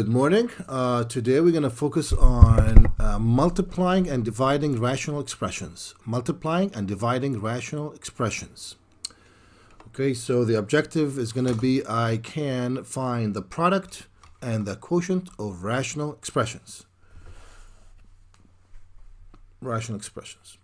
morning. Today we're going to focus on multiplying and dividing rational expressions. Multiplying and dividing rational expressions. Okay, so the objective is going to be I can find the product and the quotient of rational expressions. Rational expressions.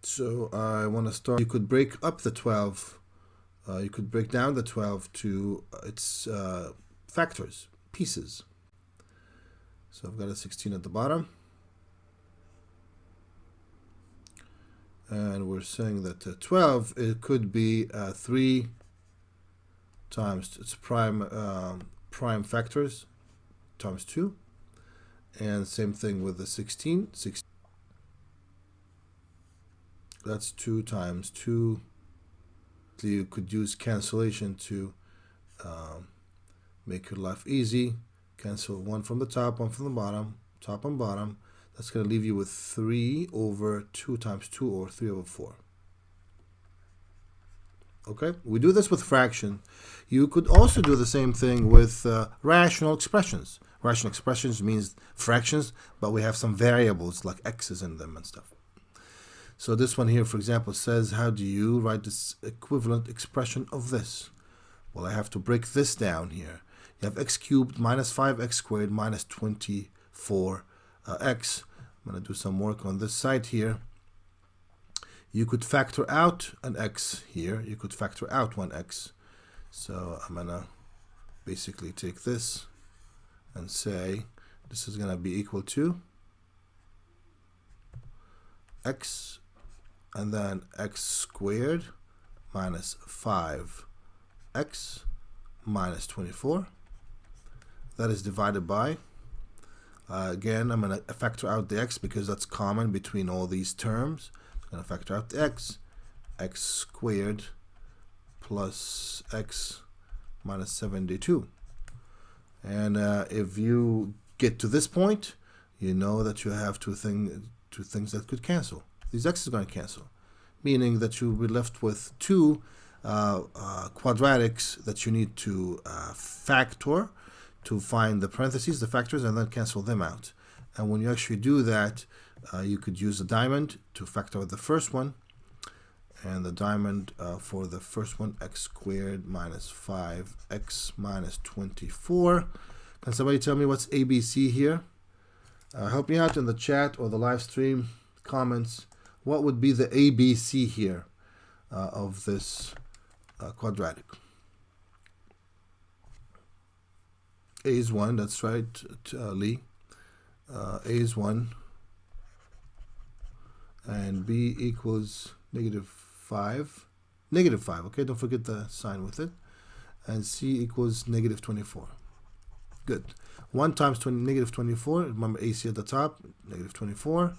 So I want to start. You could break up the 12. You could break down the 12 to its factors, pieces. So I've got a 16 at the bottom. And we're saying that 12, it could be 3 times its prime factors times 2. And same thing with the 16. That's 2 times 2. You could use cancellation to make your life easy. Cancel one from the top, one from the bottom, top and bottom. That's going to leave you with 3 over 2 times 2, or 3 over 4. Okay, we do this with fraction. You could also do the same thing with rational expressions. Rational expressions means fractions, but we have some variables like x's in them and stuff. So this one here, for example, says, how do you write this equivalent expression of this? Well, I have to break this down here. You have x cubed minus 5x squared minus 24x. I'm going to do some work on this side here. You could factor out an x here. You could factor out one x. So I'm going to basically take this and say this is going to be equal to x and then x squared minus 5x minus 24. That is divided by, again, I'm going to factor out the x because that's common between all these terms. I'm going to factor out the x squared plus x minus 72. And if you get to this point, you know that you have two things that could cancel. These x's are going to cancel, meaning that you'll be left with 2 quadratics that you need to factor to find the parentheses, the factors, and then cancel them out. And when you actually do that, you could use a diamond to factor out the first one. And the diamond for the first one, x squared minus 5x minus 24. Can somebody tell me what's ABC here? Help me out in the chat or the live stream comments. What would be the ABC here of this quadratic? A is 1, that's right, Lee. A is 1. And B equals negative 5. Negative 5, okay, don't forget the sign with it. And C equals negative 24. Good. 1 times negative 24, remember AC at the top, negative 24.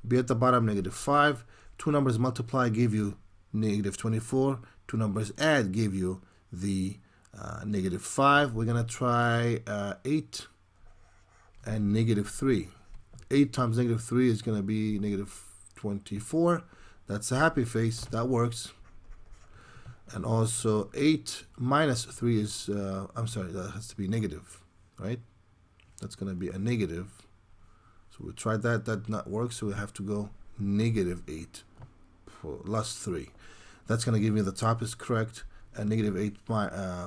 B at the bottom, negative 5. 2 numbers multiply give you negative 24. 2 numbers add give you the negative 5. We're going to try 8 and negative 3. 8 times negative 3 is going to be negative 24. That's a happy face. That works. And also 8 minus 3 is, I'm sorry, that has to be negative, right? That's going to be a negative. So we tried that. That not work. So we have to go negative 8 plus 3. That's going to give me the top is correct. And negative 8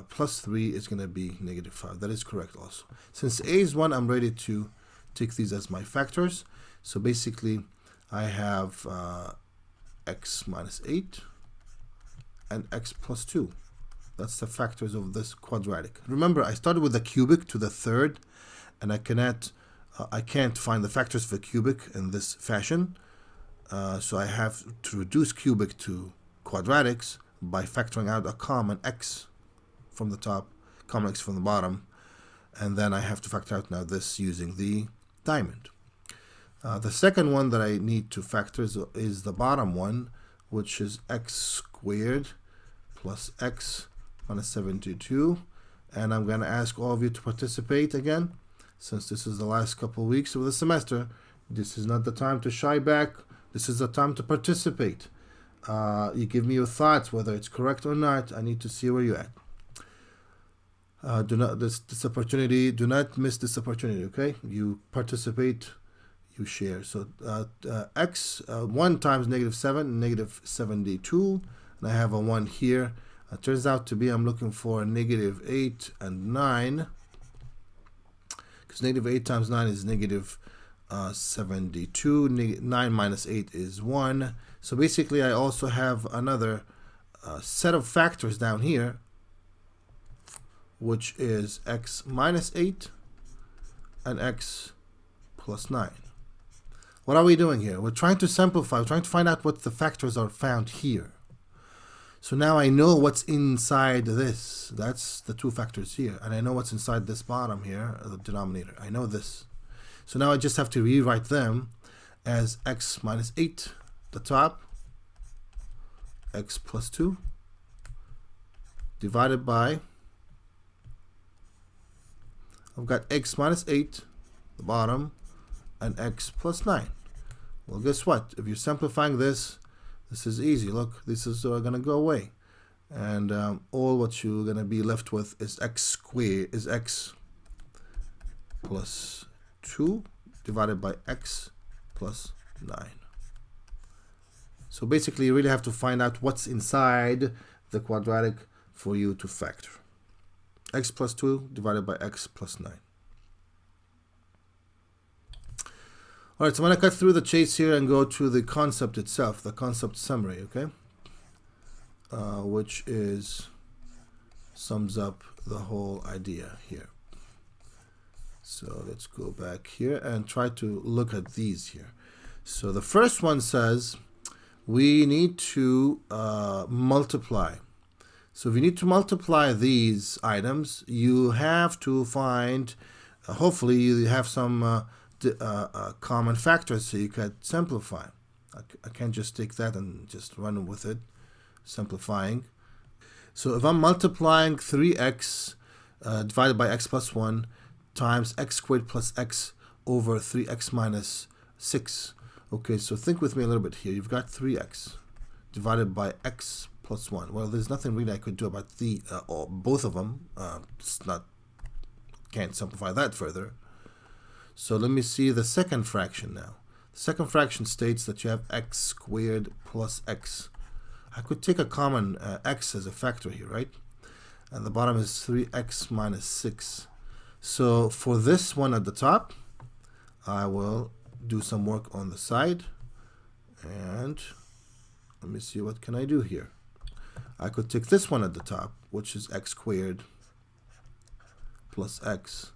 plus 3 is going to be negative 5. That is correct also. Since A is 1, I'm ready to take these as my factors. So basically, I have x minus 8 and x plus 2. That's the factors of this quadratic. Remember, I started with the cubic to the third, and I can't find the factors for cubic in this fashion. So I have to reduce cubic to quadratics by factoring out a common x from the top, common x from the bottom, and then I have to factor out now this using the diamond. The second one that I need to factor is the bottom one, which is x squared plus x minus 72. And I'm going to ask all of you to participate again. Since this is the last couple of weeks of the semester, this is not the time to shy back. This is the time to participate. You give me your thoughts, whether it's correct or not. I need to see where you're at. Do not this opportunity. Do not miss this opportunity. Okay, you participate, you share. So x 1 times -7, -72, and I have a 1 here. It turns out to be I'm looking for a -8 and 9, because -8 times 9 is -72. 9 minus 8 is 1. So basically, I also have another set of factors down here, which is x minus 8 and x plus 9. What are we doing here? We're trying to simplify. We're trying to find out what the factors are found here. So now I know what's inside this. That's the two factors here. And I know what's inside this bottom here, the denominator. I know this. So now I just have to rewrite them as x minus 8, the top, x plus 2, divided by, I've got x minus 8, the bottom, and x plus 9. Well, guess what? If you're simplifying this, this is easy. Look, this is going to go away. And all what you're going to be left with is x squared, is x plus 2 divided by x plus 9. So basically, you really have to find out what's inside the quadratic for you to factor. X plus 2 divided by x plus 9. All right, so I'm going to cut through the chase here and go to the concept itself, the concept summary, okay? Which sums up the whole idea here. So let's go back here and try to look at these here. So the first one says we need to multiply. So if you need to multiply these items, you have to find, hopefully you have some common factors so you can simplify. I can't just take that and just run with it, simplifying. So if I'm multiplying 3x divided by x plus 1 times x squared plus x over 3x minus 6. Okay, so think with me a little bit here. You've got 3x divided by x plus 1. Well, there's nothing really I could do about the or both of them. Can't simplify that further. So let me see the second fraction now. The second fraction states that you have x squared plus x. I could take a common x as a factor here, right? And the bottom is 3x minus 6. So for this one at the top, I will do some work on the side. And let me see, what can I do here? I could take this one at the top, which is x squared plus x.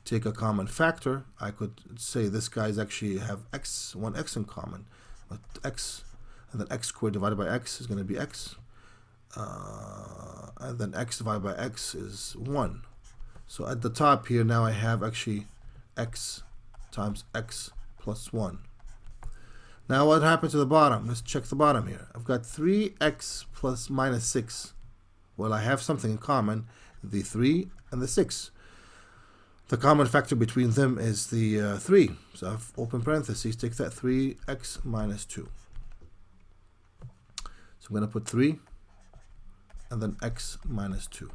Take a common factor. I could say this guy's actually have one x in common, but x, and then x squared divided by x is going to be x, and then x divided by x is 1. So at the top here now I have actually x times x plus 1. Now what happened to the bottom? Let's check the bottom here. I've got 3x plus minus 6. Well, I have something in common, the 3 and the 6. The common factor between them is the 3. So I've open parentheses, take that 3x minus 2. So I'm going to put 3 and then x minus 2.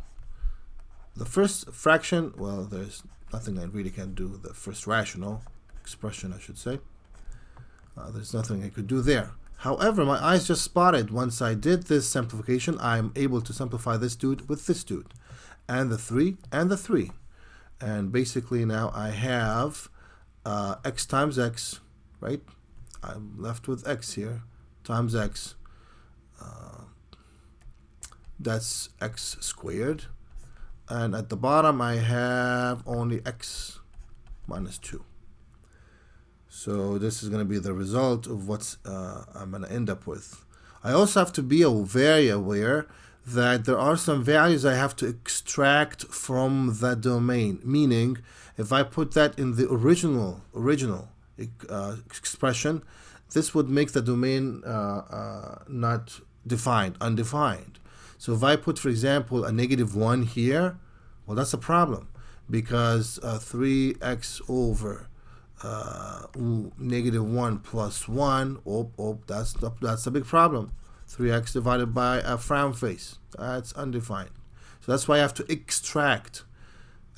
The first fraction, well, there's nothing I really can do. The first rational expression, I should say. There's nothing I could do there. However, my eyes just spotted once I did this simplification, I'm able to simplify this dude with this dude. And the 3 and the 3. And basically now I have x times x, right? I'm left with x here, times x. That's x squared. And at the bottom I have only x minus 2. So this is going to be the result of what I'm going to end up with. I also have to be very aware that there are some values I have to extract from the domain. Meaning, if I put that in the original expression, this would make the domain not defined, undefined. So if I put, for example, a -1 here, well, that's a problem, because 3x over -1 plus 1, that's a big problem. 3x divided by a frown face, that's undefined. So that's why I have to extract.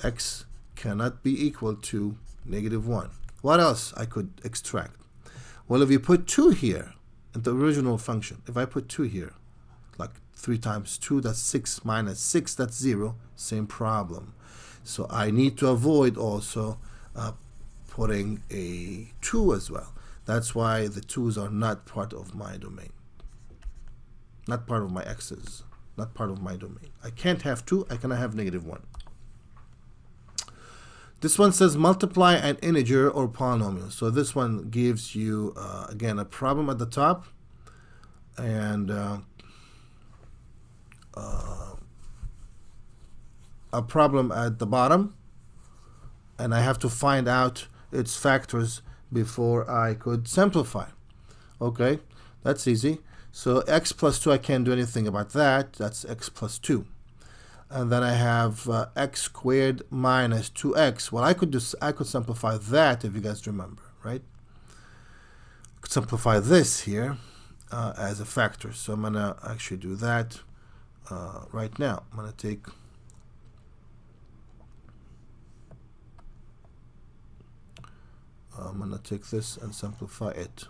x cannot be equal to -1. What else I could extract? Well, if you put 2 here in the original function, if I put 2 here, like 3 times 2, that's 6, minus 6, that's 0, same problem. So I need to avoid also putting a 2 as well. That's why the 2's are not part of my domain. Not part of my x's. Not part of my domain. I can't have 2, I cannot have -1. This one says multiply an integer or polynomial. So this one gives you, again, a problem at the top and a problem at the bottom. And I have to find out its factors before I could simplify. Okay, that's easy. So x plus 2, I can't do anything about that. That's x plus 2. And then I have x squared minus 2x. Well, I could simplify that if you guys remember, right? I could simplify this here as a factor. So I'm going to actually do that right now. I'm going to take this and simplify it.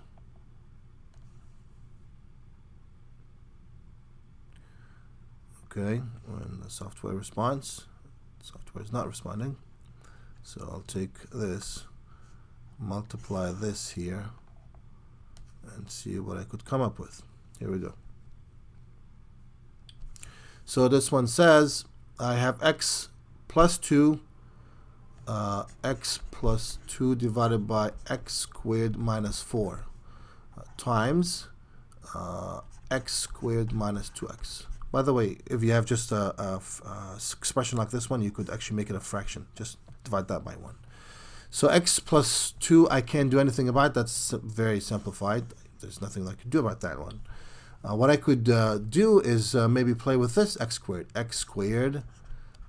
Okay, when the software responds, software is not responding. So I'll take this, multiply this here, and see what I could come up with. Here we go. So this one says I have x plus 2, x plus 2 divided by x squared minus 4 times x squared minus 2x. By the way, if you have just a expression like this one, you could actually make it a fraction. Just divide that by 1. So x plus 2, I can't do anything about. That's very simplified. There's nothing I could do about that one. What I could do is maybe play with this x squared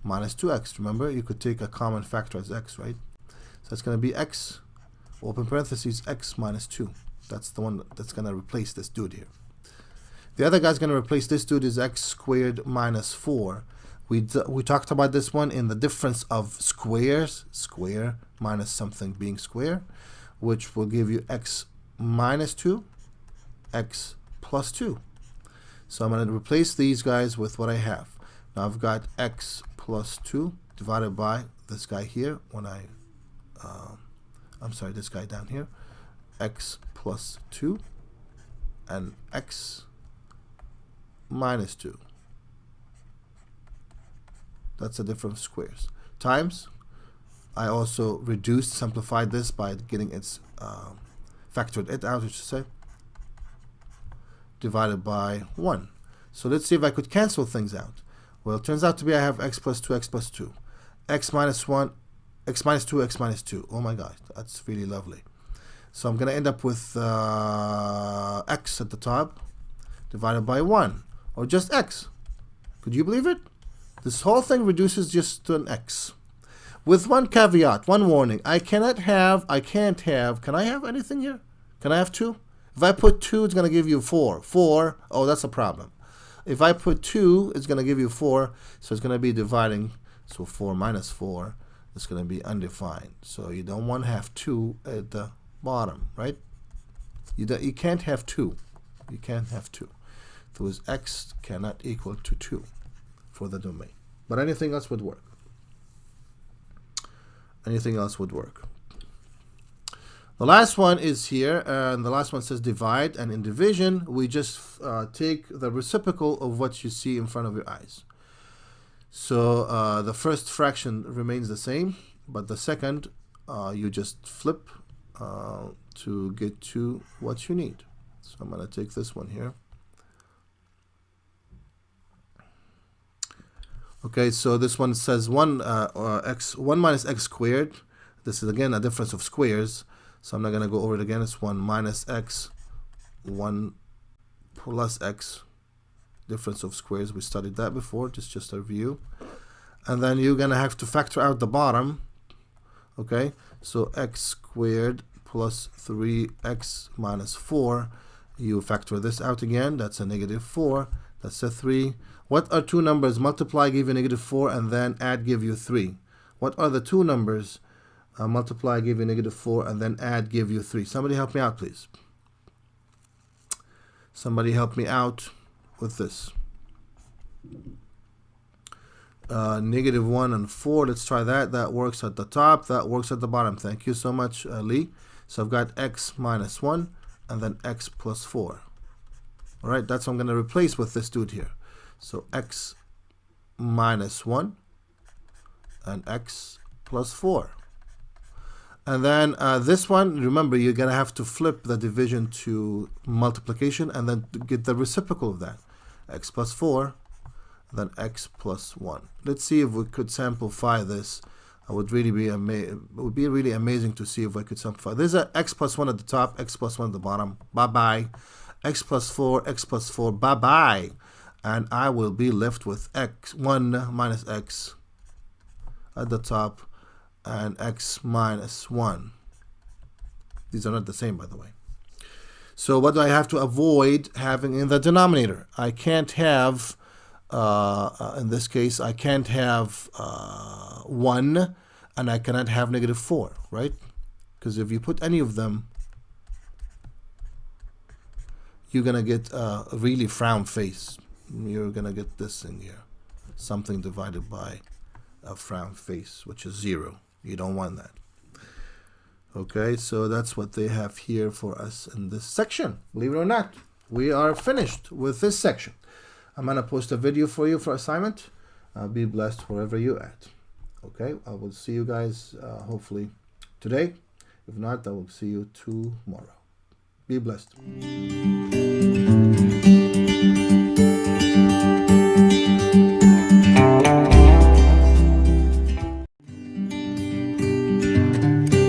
minus 2x. Remember, you could take a common factor as x, right? So it's going to be x, open parentheses, x minus 2. That's the one that's going to replace this dude here. The other guy's going to replace this dude is x squared minus 4. We talked about this one in the difference of squares, square minus something being square, which will give you x minus 2, x plus 2. So I'm going to replace these guys with what I have. Now I've got x plus 2 divided by this guy here when I'm sorry, this guy down here, x plus 2 and x minus 2. That's the difference of squares. Times, I also simplified this by getting its, factored it out, I should say, divided by 1. So let's see if I could cancel things out. Well, it turns out to be I have x plus 2, x plus 2. X minus 1, x minus 2, x minus 2. Oh my God, that's really lovely. So I'm going to end up with x at the top divided by 1. Or just x. Could you believe it? This whole thing reduces just to an x. With one caveat, one warning. I can't have, can I have anything here? Can I have 2? If I put 2, it's going to give you 4. 4, oh, that's a problem. If I put 2, it's going to give you 4. So it's going to be dividing. So 4 minus 4 is going to be undefined. So you don't want to have 2 at the bottom, right? You can't have 2. You can't have 2. Those x cannot equal to 2 for the domain. But anything else would work. Anything else would work. The last one is here, and the last one says divide, and in division, we just take the reciprocal of what you see in front of your eyes. So the first fraction remains the same, but the second, you just flip to get to what you need. So I'm going to take this one here. Okay, so this one says 1 minus x squared. This is again a difference of squares, so I'm not going to go over it again. It's 1 minus x, 1 plus x, difference of squares. We studied that before, just a review. And then you're going to have to factor out the bottom. Okay, so x squared plus 3x minus 4. You factor this out again. That's a -4. That's a 3. What are two numbers? Multiply give you -4 and then add give you 3. What are the two numbers? Multiply give you -4, and then add give you 3. Somebody help me out, please. Somebody help me out with this. -1 and 4. Let's try that. That works at the top. That works at the bottom. Thank you so much, Lee. So I've got x minus 1 and then x plus 4. All right, that's what I'm going to replace with this dude here. So x minus 1 and x plus 4. And then this one, remember, you're going to have to flip the division to multiplication and then get the reciprocal of that. X plus 4, then x plus 1. Let's see if we could simplify this. It would really be really amazing to see if I could simplify. There's a x plus 1 at the top, x plus 1 at the bottom. Bye-bye. X plus 4, bye-bye. And I will be left with x1 minus x at the top and x minus 1. These are not the same, by the way. So what do I have to avoid having in the denominator? I can't have, in this case, I can't have 1, and I cannot have -4, right? Because if you put any of them, you're going to get a really frown face. You're going to get this thing here. Something divided by a frown face, which is 0. You don't want that. Okay, so that's what they have here for us in this section. Believe it or not, we are finished with this section. I'm going to post a video for you for assignment. Be blessed wherever you're at. Okay, I will see you guys hopefully today. If not, I will see you tomorrow. Be blessed.